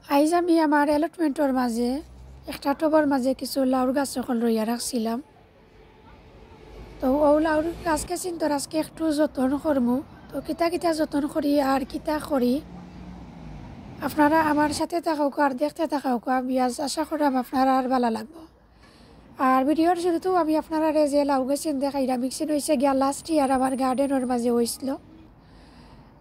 আইজ আমি আমার এলটমেন্টর মাঝে একটা টবর মাঝে কিছু লাউর গাছ সকল রইয়া রাখছিলাম। তো ও লাউর গাছকে চিন্তর আজকে একটু যত্ন করমু। তো কিতা কিতা যত্ন করি আর কিতা করি আপনারা আমার সাথে থাকুক আর দেখতে থাকুক। আমি আজ আশা করাম আপনারা আর ভালো লাগবো। আর ভিডিওর শুরুতেও আমি আপনারা যে লাউ গাছেন দেখাইলাম মিক্সিন হয়েছে গিয়া লাস্ট ইয়ার আমার গার্ডেনের মাঝে হয়েছিল।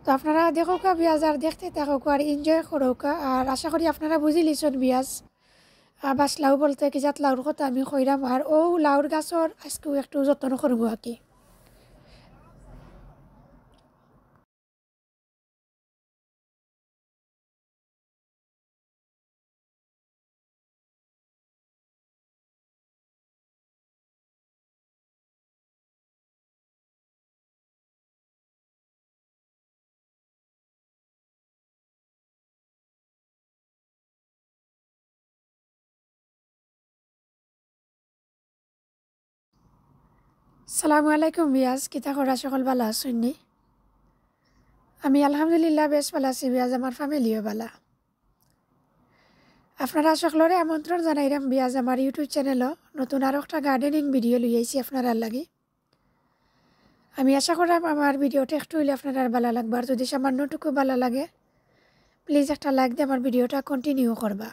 তো আপনারা দেখুক বিয়াজ আর দেখতে থাকুক আর এনজয় করুক। আর আশা করি আপনারা বুঝি লিছেন বিয়াজ বাস লাউ বলতে কি জাত লাউর কথা আমি কইরাম। আর ও লাউর গাছর আজকেও একটু যত্ন করবো আর কি। সালামু আলাইকুম বিয়াজ, কিতা করা সকল ভালো আছেন? আমি আলহামদুলিল্লাহ বেশ ভালো আছি বিয়াজ, আমার ফ্যামিলিও ভালো। আপনারা সকলরে আমন্ত্রণ জানাইলাম বিয়াজ আমার ইউটিউব চ্যানেলও নতুন আরও একটা গার্ডেনিং ভিডিও লইয়াছি আপনারা লাগি। আমি আশা করাম আমার ভিডিওটা একটু হইলে আপনারা ভালো লাগবে। আর যদি সামান্যটুকু ভালো লাগে প্লিজ একটা লাইক দিয়ে আমার ভিডিওটা কন্টিনিউ করবা।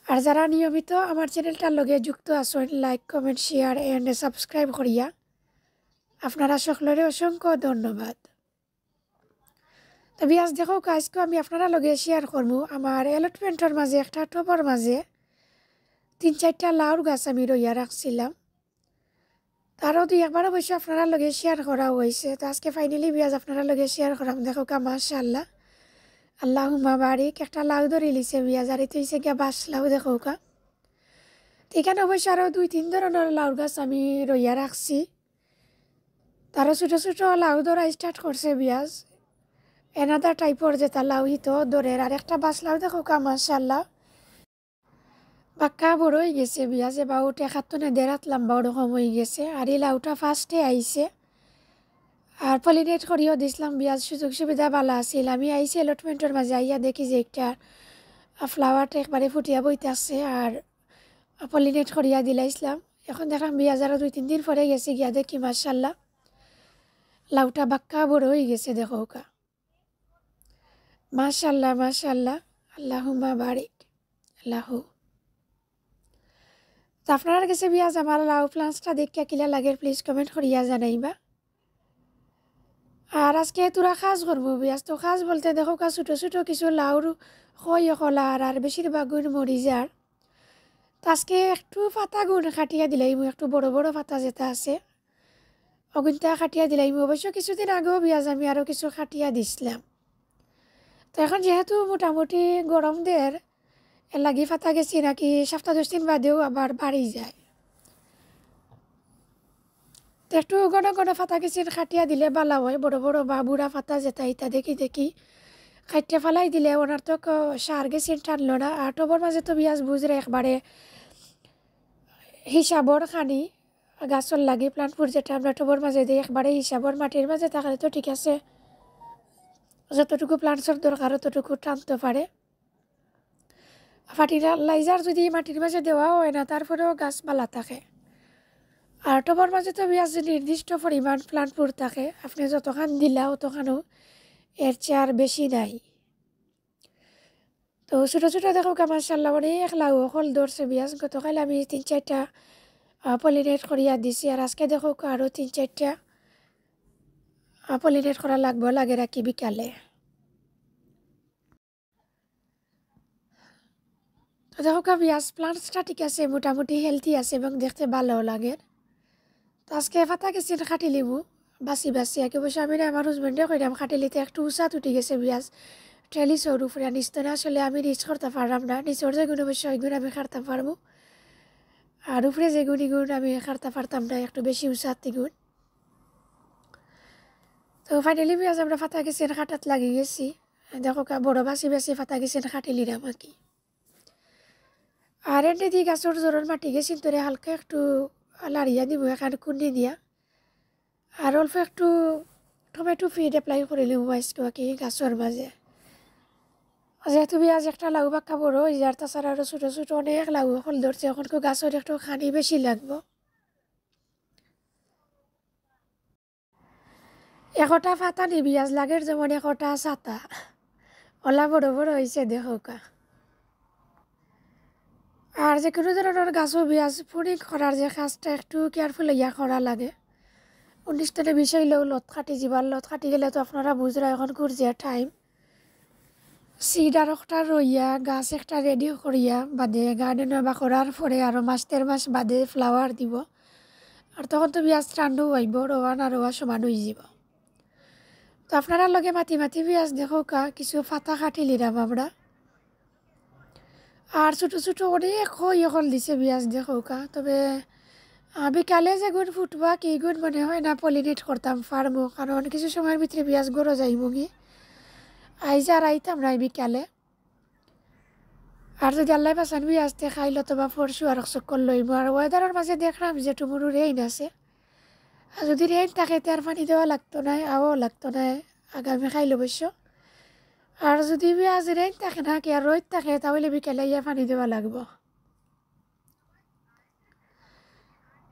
আর যারা নিয়মিত আমার চ্যানেলটার লগে যুক্ত আছেন like comment share and subscribe করিয়া আপনারা সকলরে অসংখ্য ধন্যবাদ। তবে আজ দেখো আজকে আমি আপনারা লগে শেয়ার করবো আমার এলটমেন্টর মাঝে একটা টবর মাঝে 3-4টা লাউর গাছ আমি রইয়া রাখছিলাম। তারও দুই একবার অবশ্য আপনারা লগে শেয়ার করা হয়েছে। তো আজকে ফাইনালি বিয়াজ আপনারা লগে শেয়ার করাম। দেখো মাশাআল্লাহ আল্লাহুম্মা বারিক একটা লাউ ধরে লিছে বিয়াজ। আর এটা হচ্ছে গিয়া বাস লাউ দেখো এখানে অবশ্য আরও 2-3 ধরনের লাউর গাছ আমি রইয়া রাখছি। তারও ছোটো ছোটো লাউ ধরা স্টার্ট করছে বিয়াজ। এনাদার টাইপর যেটা লাউ হিতো দরের আর একটা বাস লাউ দেখো মাশাআল্লাহ বাক্কা বড় হয়ে গেছে বিয়াজে বা উঠে খাতনে দেড়াত লম্বা ওরকম হয়ে গেছে। আর এই লাউটা ফার্স্টে আইছে আর পলিনেট করিও দিছিলাম বিয়াজ, সুযোগ সুবিধা ভালো আছিল। আমি আইছি এলটমেন্টের মাঝে আইয়া দেখি যে একটা ফ্লাওয়ারটা একবারে ফুটিয়া বইতে আসছে আর পলিনেট করিয়া দিলাইছিলাম। এখন দেখলাম বিয়াজ আরও 2-3 দিন পরে গেছে গিয়া দেখি মাশাআল্লাহ লাউটা বাক্কা বড় হয়ে গেছে দেখো মাশাআল্লাহ মাশাআল্লাহ আল্লাহুম্মা বারিক আল্লাহু। তো আপনার কাছে বিয়াজ আমার লাউ প্লান্টসটা দেখিয়া কিলা লাগে প্লিজ কমেন্ট করিয়া জানাইবা। আর আজকে তোরা কাজ করবো বিয়াজ। তো কাজ বলতে দেখো ছোটো ছোটো কিছু লাউর হয় কলার আর বেশিরভাগ গুণ মরি যার। তো আজকে একটু পাতা গুণ কাটিয়া দিলাইমু, একটু বড় বড় পাতা যেটা আছে অগুনটা কাটিয়া দিলাইমু। অবশ্য কিছুদিন আগেও বিয়াজ আমি আরও কিছু কাটিয়া দিছিলাম। তো এখন যেহেতু মোটামুটি গরম দের লাগি ফাতা গেছি নাকি 7-10 দিন বাদেও আবার বাড়ি যায়। তো একটু ঘন ঘন ফাতা গেছি কাটিয়া দিলে ভালো হয়। বড় বড় বা বুড়া ফাতা যেটা ইটা দেখি দেখি খাইতে ফালাই দিলে ওনার তো সার গেছি টানলো না। আর টবর মাঝে তো বিয়াজ বুঝরে একবারে হিসাবর খানি গাছর লাগি প্লান্টপুর যেটা আমরা টবর মাঝে দিই একবারে হিসাবর মাটির মাঝে থাকলে তো ঠিক আছে, যতটুকু প্লান্টসর দরকার ততটুকু টানতে পারে। ফার্টিলাইজার যদি মাটির মাঝে দেওয়া হয় না তারপরেও গাছ ভালো থাকে। আর টবর মাঝে তো বিয়াজ নির্দিষ্ট পরিমাণ প্লান্টপুর থাকে, আপনি যতখান দিলা অতখানও, এর চেয়ে আর বেশি নাই। তো ছোটো ছোটো দেখো মাশাআল্লাহ অনেক লাউ হল ধরছে বিয়াজ। গতকাল আমি 3-4টা পলিনেট করিয়া দিছি আর আজকে দেখো আরও 3-4টা পলিনেট করা লাগবো লাগে রাখি বিকালে। তো দেখো বিয়াজ প্লান্টসটা ঠিক আছে, মোটামুটি হেলথি আছে এবং দেখতে ভালো লাগে। তো আজকে ফাতা গেছি কাটি লিবু বাসি বাসি একে বসে আমি আমার হাজবেন্ডে কইরাম কাটিলিতে একটু উঁচাত উঠি গেছে বিয়াজ ট্রেলিসর উপরে নিচতে না আসলে আমি রিচ করতে পারলাম না। নিচর যে গুণ অবশ্য ওই গুণ আমি কাটতে পারবো আর উপরে যে গুণ আমি কাটতে পারতাম না, একটু বেশি উঁচাতি গুণ। তো ফাইনালি বিয়াজ আমরা ফাতা গেছি কাটাত লাগি গেছি। দেখো বড় বাসি বাসি ফাতা গেছি কাটিলিরাম আর কি। আর এনে দিয়ে গাছর জোরের মাটি গেছি তোরে হালকা একটু লাড়িয়া দিব এখানে কুন্ডি দিয়া আর অল্প একটু টমেটো ফিড এপ্লাই করিলাম ওয়াইসটু আর কি গাছর মাঝে। যেহেতু পেঁয়াজ একটা লাউ পাক্কা বড় হয়ে যায়, তাছাড়া আরও ছোটো ছোটো অনেক লাউ ফল ধরছে, এখন গাছের একটু খানি বেশি লাগবো। একটা পাতা নি পেঁয়াজ লাগের যেমন একটা ছাতা, ওলা বড় বড় হয়েছে দেখোকা। আর যে কোনো ধরনের গাছও পেঁয়াজ ফুডিং করার যে কাজটা একটু কেয়ারফুল ইয়া করা লাগে। 19 20 হইলেও লত কাটি যাবার, লত কাটি গেলে তো আপনারা বুঝরা এখন করছে টাইম সিডার একটা রইয়া গাছ একটা রেডি করিয়া বাদে গার্ডেনে বা করার পরে আরও মাস 1.5 মাস বাদে ফ্লাওয়ার দিব। আর তখন তো পেঁয়াজ টান্ডু হইব, রোয়ান আর রোয়া সমান হয়ে যাব। তো আপনারা লগে মাতি মাতি পেঁয়াজ দেখো কিছু ফাতা কাটি লিরাম আমরা। আর ছোটো ছোটো অনেক হল দিছে পেঁয়াজ দেখো তবে বিকালে যে গুণ ফুটবা কি গুণ মনে হয় না পলিনেট করতাম ফার্মও, কারণ কিছু সময়ের ভিতরে পেঁয়াজ গড়ো যাইব গি আইজা আর আইতাম না বিকালে। আর যদি আল্লাহ পাচান পেঁয়াজতে খাইল তো বা পরশু আর চক্কর লইব। আর ওয়েদারের মাঝে দেখলাম যে টুমুরু রেইন আছে, আর যদি রেইন থাকে তার পানি দেওয়া লাগতো না, আওয়াও লাগতো না, আগামী খাইল অবশ্য। আর যদি পেঁয়াজ রেইন থাকে না কি আর রোদ থাকে তাহলে বিকেলে ইয়া পানি দেওয়া লাগবো।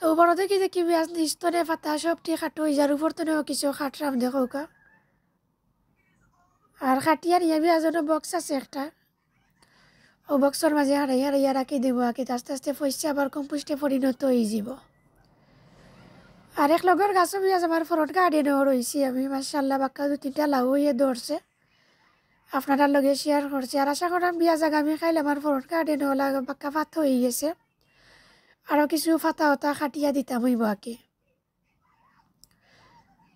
তো বড় দেখি দেখি পেঁয়াজ নিস্তনে পাতা সবটি খাটো হয়ে যার উপর তনেও কিছু খাটরাম দেখো আর খাটিয়ার ইয়া পেঁয়াজেরও বক্স আছে একটা, ও বক্সর মাঝে হারাই হারাইয়া রাখি দেবো, আঁকি আস্তে আস্তে পয়সা আবার কম্পোস্টে পরিণত হয়ে যাব। আর এক লগর গাছও পেঁয়াজ আমার ফ্রন্ট গার্ডেনেও রয়েছি আমি, মাশাআল্লাহ বাক্কা 2-3টা লাউ হয়ে ধরছে, আপনারা লগে শেয়ার করছি। আর আশা করাম পেঁয়াজ আগামী খাইলে আমার ফ্রন্ট গার্ডেনেও বাক্কা পাত হয়ে গেছে, আরও কিছু ফাতা হতা খাটিয়া দিতাম হইব আঁকি।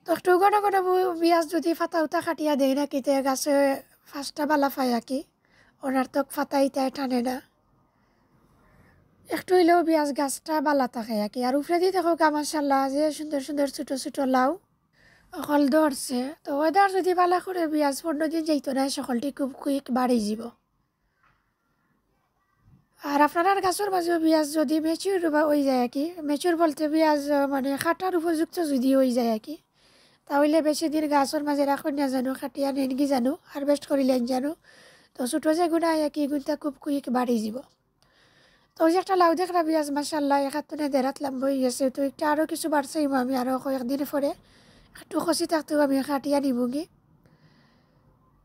তো একটু ঘন ঘন পেঁয়াজ যদি ফাতা উতা খাটিয়া দেয় না কিতে গাছে ফার্স্টটা বালা পায় আঁকি, ওনার তো ফাতা ইতায় টানে না, একটু হইলেও পেঁয়াজ গাছটা বালা থাকে আঁকি। আর উপরে দিয়ে দেখো মাশাআল্লাহ যে সুন্দর সুন্দর ছোটো ছোটো লাউ অকল ধরছে। তো ওয়েদার যদি বালা করে পেঁয়াজ 15 দিন যাইতো না, সকলটি খুব কুইক বাড়ি যাব। আর আপনার গাছের মাঝেও পেঁয়াজ যদি মেচুর হয়ে যায় আর কি, মেচুর বলতে পেঁয়াজ মানে খাটার উপযুক্ত যদি হয়ে যায় আর কি, তাহলে বেশি দিন গাছের মাঝে রাখুন না জানো, খাটিয়া নেন কি জানো, হারভেস্ট করিলেন জানো, তো ছোটো যে গুণা আর কি গুণটা খুব কুইক বাড়ি যাব। তো ওই যে একটা লাউ দেখলাম পেঁয়াজ মাশাআল্লাহ 1.5 লম্বা হয়ে গেছে, তো একটা আরও কিছু বাড়ছে আমি আরও কয়েকদিন পরে একটু খসি থাকতেও আমি খাটিয়া নিবগি।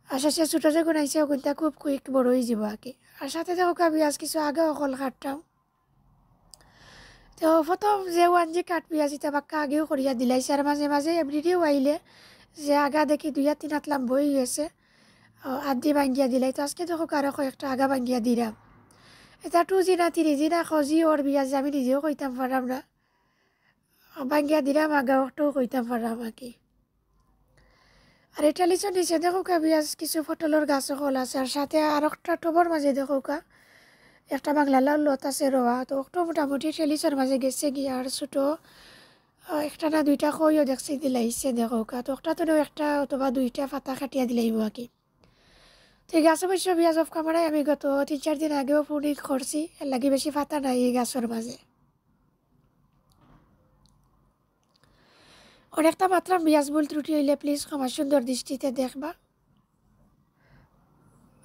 আশা সে ছোটো যে গুণাইছে ওগুনটা খুব কুইক বড় হয়ে যাব আর কি। আর সাথে দেখো পেঁয়াজ কিছু আগে অকল কাটতাম, তো প্রথম যে ওয়ান কাঠ পেঁয়াজ এটা বাক্কা আগেও করিয়া দিলাইছে, আর মাঝে মাঝে এভরিডেও আইলে যে আগা দেখি 2-3 লাম্ব হয়ে গেছে আদি ভাঙ্গিয়া দিলাই। তো আজকে দেখো আরও কয়েকটা আগা ভাঙ্গিয়া দিলাম, এটা 2G না 3G না খজি ওর পেঁয়াজ আমি নিজেও কইতাম পারাম না, ভাঙ্গিয়া দিলাম আগা একটাও কইতাম পারাম আর কি। আর এটা লিচন নিচে দেখো পেঁয়াজ কিছু পটলের গাছ সকল আছে, আর সাথে আর একটা টবর মাঝে দেখো একটা বাংলা লাউ লত আছে রোয়া, তো একটু মোটামুটি টেলিচর মাঝে গেছে গিয়ে। আর ছোটো একটা না 2টা কইও দেখছি দিলাইছে দেখো তো একটা তো একটা অথবা 2টা পাতা কাটিয়া দিলাইব আর কি। তো এই গাছ অবশ্য পেঁয়াজ অফ কামারাই আমি গত 3-4 দিন আগেও পুডিং করছি, এর লাগি বেশি পাতা নাই এই গাছের মাঝে। অনেকটা মাত্রা পেঁয়াজ ভুল ত্রুটি হইলে প্লিজ ক্ষমা সুন্দর দৃষ্টিতে দেখবা।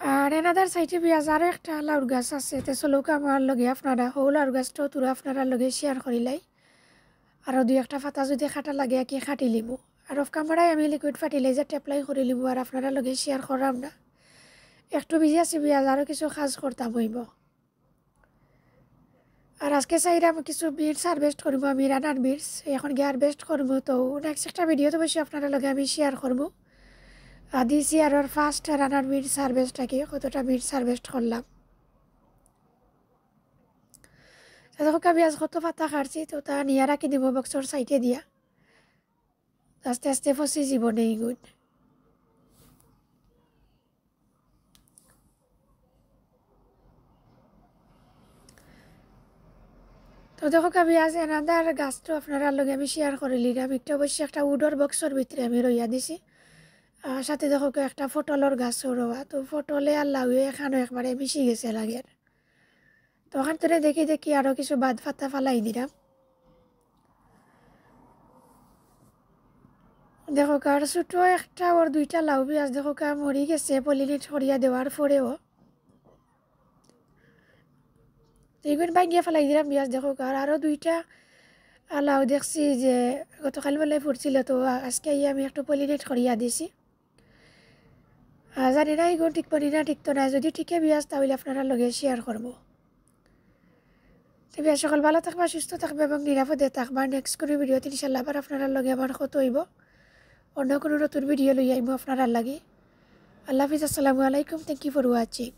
আর এনাদার সাইডে পেঁয়াজ আরও একটা লাউর গাছ আছে, তো চলুক আমার লগে আপনারা হৌ লাউর গাছটাও তোরা আপনারা লগে শেয়ার করিলাই। আরও 2-1টা পাতা যদি খাটা লাগে আর কি খাটি লিব। আর অফ ক্যামেরায় আমি লিকুইড ফার্টিলাইজার অ্যাপ্লাই করে লিব, আর আপনারা লগে শেয়ার করাম না, একটু বিজি আছি পেঁয়াজ আরও কিছু কাজ করতাম হইব। আর আজকে চাইলাম কিছু বিটস হারভেস্ট করবো আমি, রানার বিটস এখন গিয়ে হারভেস্ট করবো। তো নেক্সট একটা ভিডিও তো বেশি আপনারা লগে আমি শেয়ার করবো দিস ইয়ারের ফার্স্ট রানার বিটস হারভেস্টটাকে কতটা বিটস হারভেস্ট করলাম। দেখো পেঁয়াজ কত পাতা কাটছি, তো তা নিয়ে রাখি দিব বক্সর সাইডে দিয়া, আস্তে আস্তে ফসি জীবনে এইগুণ। তো দেখো পেঁয়াজ এনাদার গাছটা আপনারা লগে আমি শেয়ার করে নিলাম, একটা অবশ্যই একটা উডর বক্সর ভিতরে আমি রইয়া দিছি। সাথে দেখো একটা ফটলের গাছও রোয়া, তো ফটলে আর লাউয়ে এখানে একবারে মিশি গেছে লাগের। তো ওখান থেকে দেখি দেখি আরও কিছু বাদ ফাতা ফালাই দিলাম। দেখো কার ছোটো একটা ওর দুইটা লাউ পেঁয়াজ দেখো কার মরি গেছে পলিনেট সরিয়া দেওয়ার পরেও। এইগুলো ভাঙিয়ে ফেলাই দিলাম পেঁয়াজ দেখো কার আরও দুইটা লাউ দেখছি যে গতকাল বেলায় ফুটছিল, তো আজকে আমি একটু পলিনেট সরিয়া দিছি। জানি না এগুলো ঠিক পারি না, ঠিক তো না, যদি ঠিকই পেঁয়াজ তাহলে আপনারা লগে শেয়ার করবো। তবে সকল ভালো থাকবা, সুস্থ থাকবে এবং নিরাপদে থাকবা। নেক্সট কোনো ভিডিওতে ইনশাল্লাহ আবার আপনারা লগে আমার কত হইব, অন্য কোনো নতুন ভিডিও লই আইব আপনারা লাগে। আল্লাহ হাফিজ, আসসালামু আলাইকুম, থ্যাংক ইউ ফর ওয়াচিং।